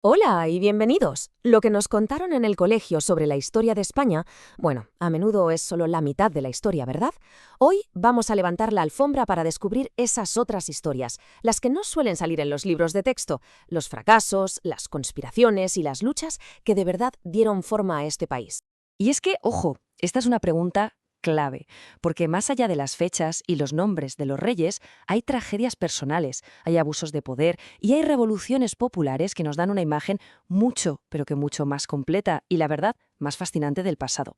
Hola y bienvenidos. Lo que nos contaron en el colegio sobre la historia de España, bueno, a menudo es solo la mitad de la historia, ¿verdad? Hoy vamos a levantar la alfombra para descubrir esas otras historias, las que no suelen salir en los libros de texto, los fracasos, las conspiraciones y las luchas que de verdad dieron forma a este país. Y es que, ojo, esta es una pregunta clave, porque más allá de las fechas y los nombres de los reyes, hay tragedias personales, hay abusos de poder y hay revoluciones populares que nos dan una imagen mucho, pero que mucho más completa y, la verdad, más fascinante del pasado.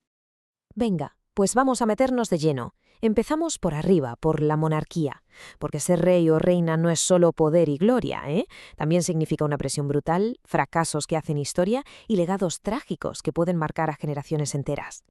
Venga, pues vamos a meternos de lleno. Empezamos por arriba, por la monarquía, porque ser rey o reina no es solo poder y gloria, ¿eh? También significa una presión brutal, fracasos que hacen historia y legados trágicos que pueden marcar a generaciones enteras.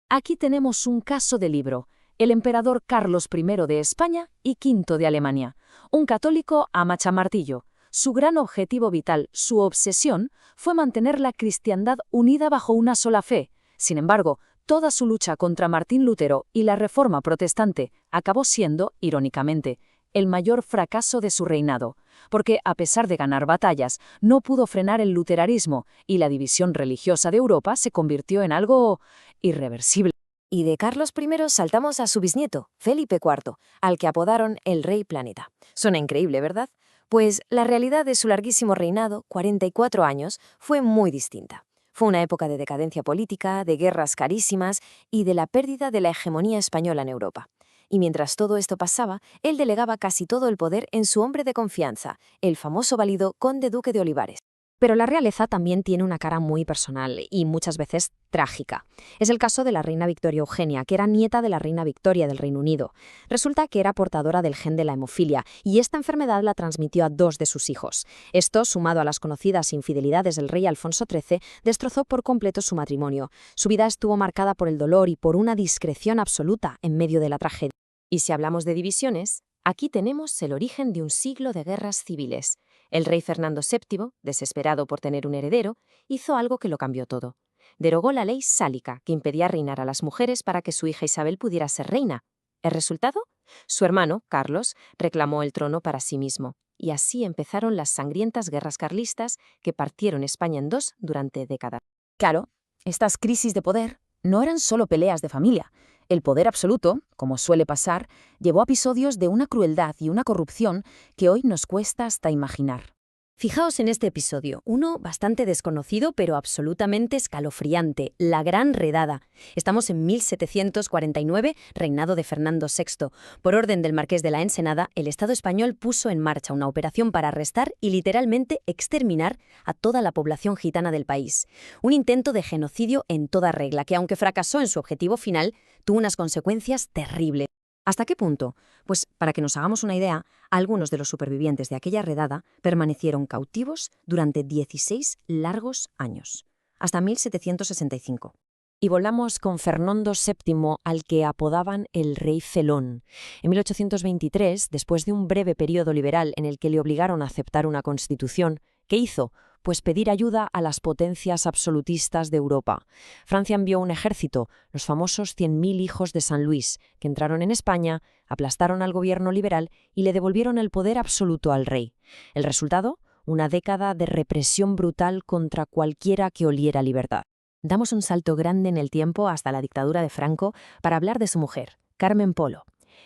Aquí tenemos un caso de libro, el emperador Carlos I de España y V de Alemania, un católico a machamartillo. Su gran objetivo vital, su obsesión, fue mantener la cristiandad unida bajo una sola fe. Sin embargo, toda su lucha contra Martín Lutero y la Reforma protestante acabó siendo, irónicamente, el mayor fracaso de su reinado, porque a pesar de ganar batallas, no pudo frenar el luteranismo y la división religiosa de Europa se convirtió en algo irreversible. Y de Carlos I saltamos a su bisnieto, Felipe IV, al que apodaron el Rey Planeta. Suena increíble, ¿verdad? Pues la realidad de su larguísimo reinado, 44 años, fue muy distinta. Fue una época de decadencia política, de guerras carísimas y de la pérdida de la hegemonía española en Europa. Y mientras todo esto pasaba, él delegaba casi todo el poder en su hombre de confianza, el famoso válido conde duque de Olivares. Pero la realeza también tiene una cara muy personal y muchas veces trágica. Es el caso de la reina Victoria Eugenia, que era nieta de la reina Victoria del Reino Unido. Resulta que era portadora del gen de la hemofilia y esta enfermedad la transmitió a dos de sus hijos. Esto, sumado a las conocidas infidelidades del rey Alfonso XIII, destrozó por completo su matrimonio. Su vida estuvo marcada por el dolor y por una discreción absoluta en medio de la tragedia. Y si hablamos de divisiones, aquí tenemos el origen de un siglo de guerras civiles. El rey Fernando VII, desesperado por tener un heredero, hizo algo que lo cambió todo. Derogó la ley sálica, que impedía reinar a las mujeres para que su hija Isabel pudiera ser reina. ¿El resultado? Su hermano, Carlos, reclamó el trono para sí mismo. Y así empezaron las sangrientas guerras carlistas que partieron España en dos durante décadas. Claro, estas crisis de poder no eran solo peleas de familia. El poder absoluto, como suele pasar, llevó a episodios de una crueldad y una corrupción que hoy nos cuesta hasta imaginar. Fijaos en este episodio, uno bastante desconocido pero absolutamente escalofriante, la Gran Redada. Estamos en 1749, reinado de Fernando VI. Por orden del Marqués de la Ensenada, el Estado español puso en marcha una operación para arrestar y literalmente exterminar a toda la población gitana del país. Un intento de genocidio en toda regla que, aunque fracasó en su objetivo final, tuvo unas consecuencias terribles. ¿Hasta qué punto? Pues, para que nos hagamos una idea, algunos de los supervivientes de aquella redada permanecieron cautivos durante 16 largos años, hasta 1765. Y volamos con Fernando VII, al que apodaban el Rey Felón. En 1823, después de un breve periodo liberal en el que le obligaron a aceptar una constitución, ¿qué hizo? Pues pedir ayuda a las potencias absolutistas de Europa. Francia envió un ejército, los famosos 100.000 hijos de San Luis, que entraron en España, aplastaron al gobierno liberal y le devolvieron el poder absoluto al rey. ¿El resultado? Una década de represión brutal contra cualquiera que oliera libertad. Damos un salto grande en el tiempo hasta la dictadura de Franco para hablar de su mujer, Carmen Polo.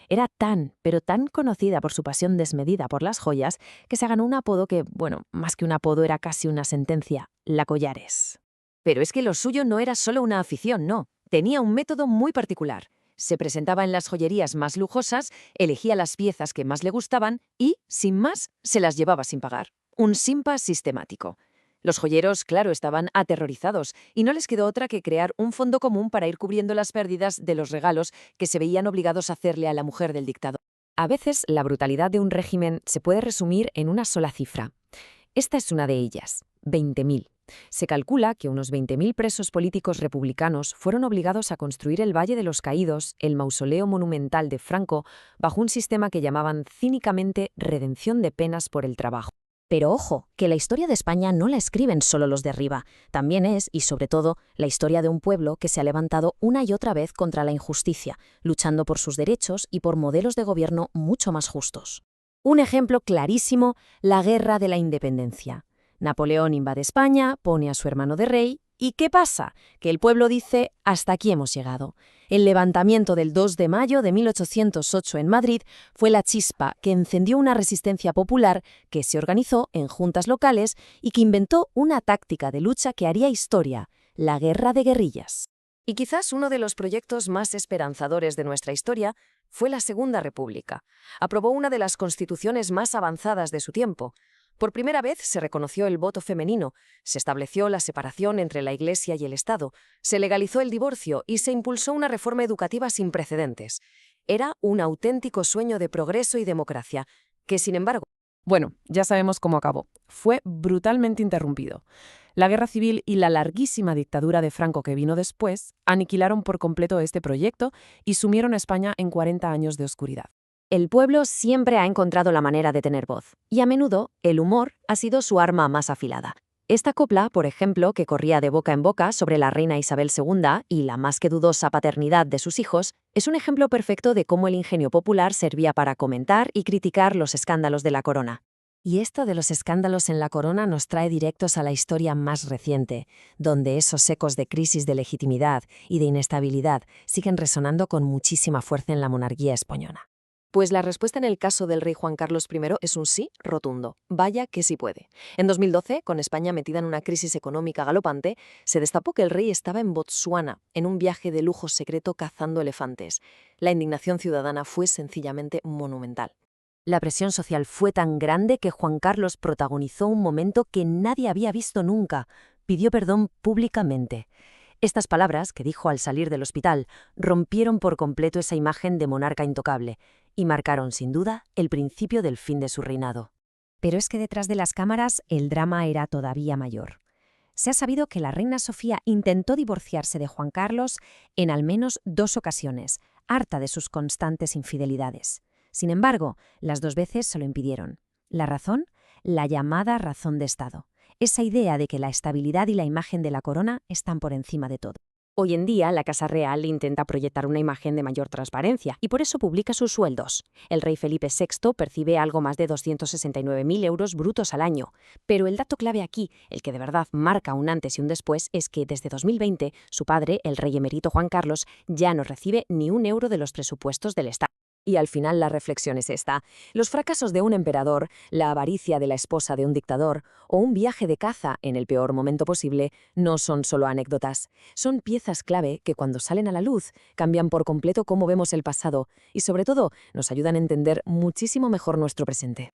Era tan, pero tan conocida por su pasión desmedida por las joyas que se ganó un apodo que, bueno, más que un apodo era casi una sentencia, la Collares. Pero es que lo suyo no era solo una afición, no. Tenía un método muy particular. Se presentaba en las joyerías más lujosas, elegía las piezas que más le gustaban y, sin más, se las llevaba sin pagar. Un simpa sistemático. Los joyeros, claro, estaban aterrorizados y no les quedó otra que crear un fondo común para ir cubriendo las pérdidas de los regalos que se veían obligados a hacerle a la mujer del dictador. A veces, la brutalidad de un régimen se puede resumir en una sola cifra. Esta es una de ellas, 20.000. Se calcula que unos 20.000 presos políticos republicanos fueron obligados a construir el Valle de los Caídos, el mausoleo monumental de Franco, bajo un sistema que llamaban cínicamente redención de penas por el trabajo. Pero ojo, que la historia de España no la escriben solo los de arriba. También es, y sobre todo, la historia de un pueblo que se ha levantado una y otra vez contra la injusticia, luchando por sus derechos y por modelos de gobierno mucho más justos. Un ejemplo clarísimo, la Guerra de la Independencia. Napoleón invade España, pone a su hermano de rey, ¿y qué pasa? Que el pueblo dice, hasta aquí hemos llegado. El levantamiento del 2 de mayo de 1808 en Madrid fue la chispa que encendió una resistencia popular que se organizó en juntas locales y que inventó una táctica de lucha que haría historia, la guerra de guerrillas. Y quizás uno de los proyectos más esperanzadores de nuestra historia fue la Segunda República. Aprobó una de las constituciones más avanzadas de su tiempo. Por primera vez se reconoció el voto femenino, se estableció la separación entre la Iglesia y el Estado, se legalizó el divorcio y se impulsó una reforma educativa sin precedentes. Era un auténtico sueño de progreso y democracia, que sin embargo... Bueno, ya sabemos cómo acabó. Fue brutalmente interrumpido. La guerra civil y la larguísima dictadura de Franco que vino después aniquilaron por completo este proyecto y sumieron a España en 40 años de oscuridad. El pueblo siempre ha encontrado la manera de tener voz, y a menudo el humor ha sido su arma más afilada. Esta copla, por ejemplo, que corría de boca en boca sobre la reina Isabel II y la más que dudosa paternidad de sus hijos, es un ejemplo perfecto de cómo el ingenio popular servía para comentar y criticar los escándalos de la corona. Y esto de los escándalos en la corona nos trae directos a la historia más reciente, donde esos ecos de crisis de legitimidad y de inestabilidad siguen resonando con muchísima fuerza en la monarquía española. Pues la respuesta en el caso del rey Juan Carlos I es un sí rotundo. Vaya que sí puede. En 2012, con España metida en una crisis económica galopante, se destapó que el rey estaba en Botsuana, en un viaje de lujo secreto cazando elefantes. La indignación ciudadana fue sencillamente monumental. La presión social fue tan grande que Juan Carlos protagonizó un momento que nadie había visto nunca. Pidió perdón públicamente. Estas palabras, que dijo al salir del hospital, rompieron por completo esa imagen de monarca intocable y marcaron, sin duda, el principio del fin de su reinado. Pero es que detrás de las cámaras el drama era todavía mayor. Se ha sabido que la reina Sofía intentó divorciarse de Juan Carlos en al menos 2 ocasiones, harta de sus constantes infidelidades. Sin embargo, las 2 veces se lo impidieron. ¿La razón? La llamada razón de Estado. Esa idea de que la estabilidad y la imagen de la corona están por encima de todo. Hoy en día, la Casa Real intenta proyectar una imagen de mayor transparencia y por eso publica sus sueldos. El rey Felipe VI percibe algo más de 269.000 euros brutos al año. Pero el dato clave aquí, el que de verdad marca un antes y un después, es que desde 2020, su padre, el rey emérito Juan Carlos, ya no recibe ni un euro de los presupuestos del Estado. Y al final la reflexión es esta. Los fracasos de un emperador, la avaricia de la esposa de un dictador o un viaje de caza en el peor momento posible no son solo anécdotas. Son piezas clave que cuando salen a la luz cambian por completo cómo vemos el pasado y sobre todo nos ayudan a entender muchísimo mejor nuestro presente.